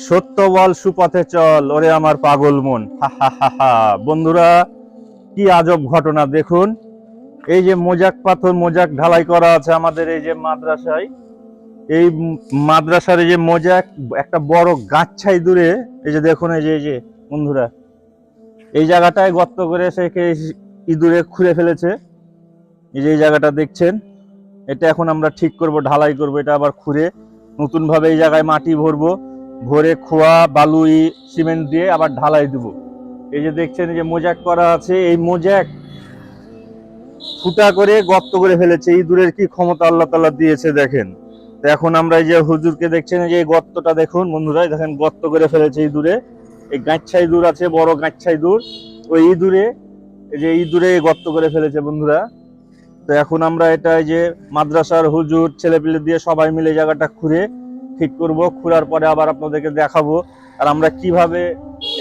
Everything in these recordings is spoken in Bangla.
সত্য বল সুপথে চল ওরে আমার পাগল মন। বন্ধুরা, কি আজব ঘটনা দেখুন। এই যে মোজাক পাথর, মোজাক ঢালাই করা আছে আমাদের এই যে মাদ্রাসায়। এই মাদ্রাসার এই যে মোজাক একটা বড় গাছছাই দূরে, এই যে দেখুন, এই যে বন্ধুরা, এই জায়গাটায় গর্ত করে সেকে ইঁদুরে খুঁড়ে ফেলেছে। এই যে এই জায়গাটা দেখছেন, এটা এখন আমরা ঠিক করব, ঢালাই করব। এটা আবার খুঁড়ে নতুন ভাবে এই জায়গায় মাটি ভরবো, ভরে খোয়া বালু সিমেন্ট দিয়ে আবার ঢালাই দেব। এই যে দেখছেন, এই যে মোজাক করা আছে, এই মোজাক ফুটা করে গর্ত করে ফেলেছে। ইঁদুরের কি ক্ষমতা আল্লাহ তাআলা দিয়েছে দেখেন। তো এখন আমরা এই যে হুজুরকে দেখছেন, এই যে গর্তটা দেখুন বন্ধুরা, দেখেন গর্ত করে ফেলেছে ইঁদুরে। এই গাছছা ইঁদুর আছে, বড় গাছছা ইঁদুর, ওই ইঁদুরে, এই যে ইঁদুরে গর্ত করে ফেলেছে বন্ধুরা। তো এখন আমরা এটা এই যে মাদ্রাসার হুজুর ছেলেপিলে দিয়ে সবাই মিলে জায়গাটা খুঁড়ে ঠিক করব। খুঁড়ার পরে আবার আপনাদেরকে দেখাবো, আর আমরা কিভাবে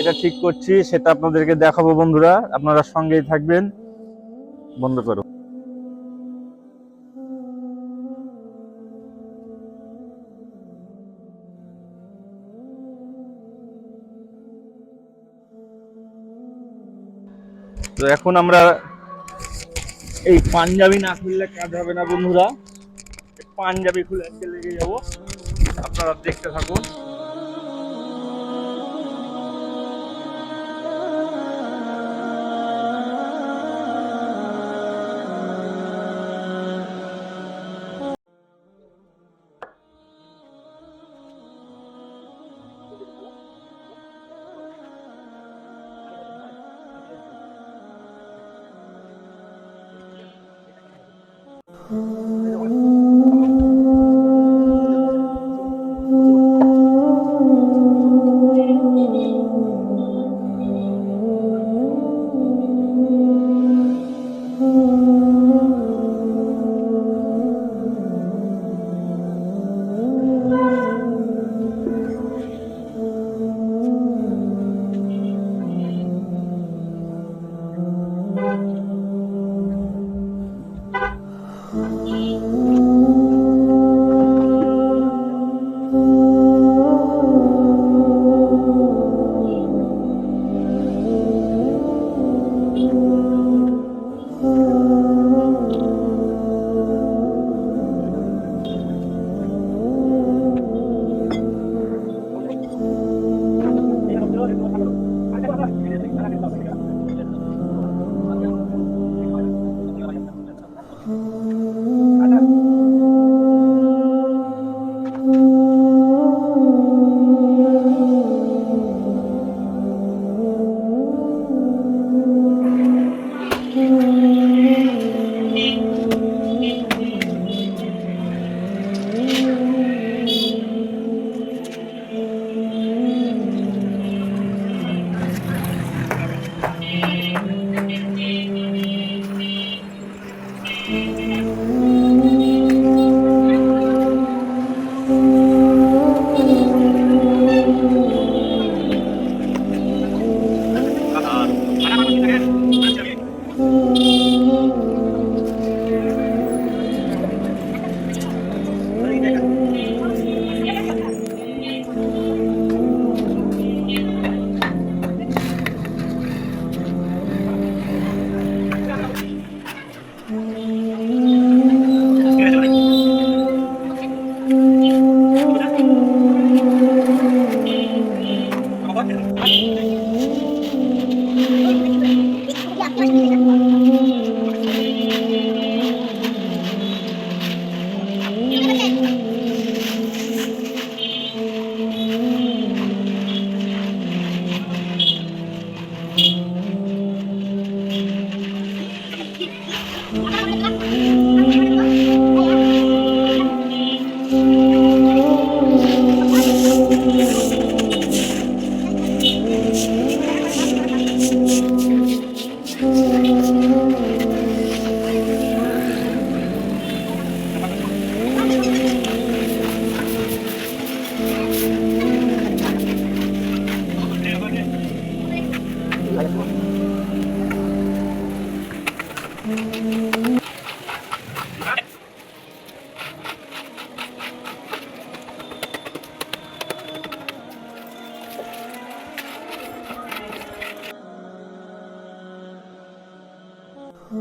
এটা ঠিক করছি সেটা আপনাদেরকে দেখাবো। বন্ধুরা, আপনারা সঙ্গেই থাকবেন। বন্ধ করো। তো এখন আমরা এই পাঞ্জাবি না খুললে কাজ হবে না বন্ধুরা। পাঞ্জাবি খুলে আজকে লেগে যাবো, আপনারা দেখতে থাকুন। আমাদের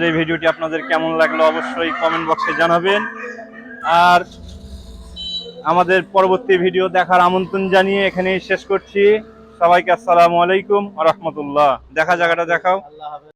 এই ভিডিওটি আপনাদের কেমন লাগলো অবশ্যই কমেন্ট বক্সে জানাবেন। আর আমাদের পরবর্তী ভিডিও দেখার আমন্ত্রণ জানিয়ে এখানেই শেষ করছি। সবাইকে আসসালামু আলাইকুম ওয়া রাহমাতুল্লাহ। দেখা জায়গাটা দেখাও।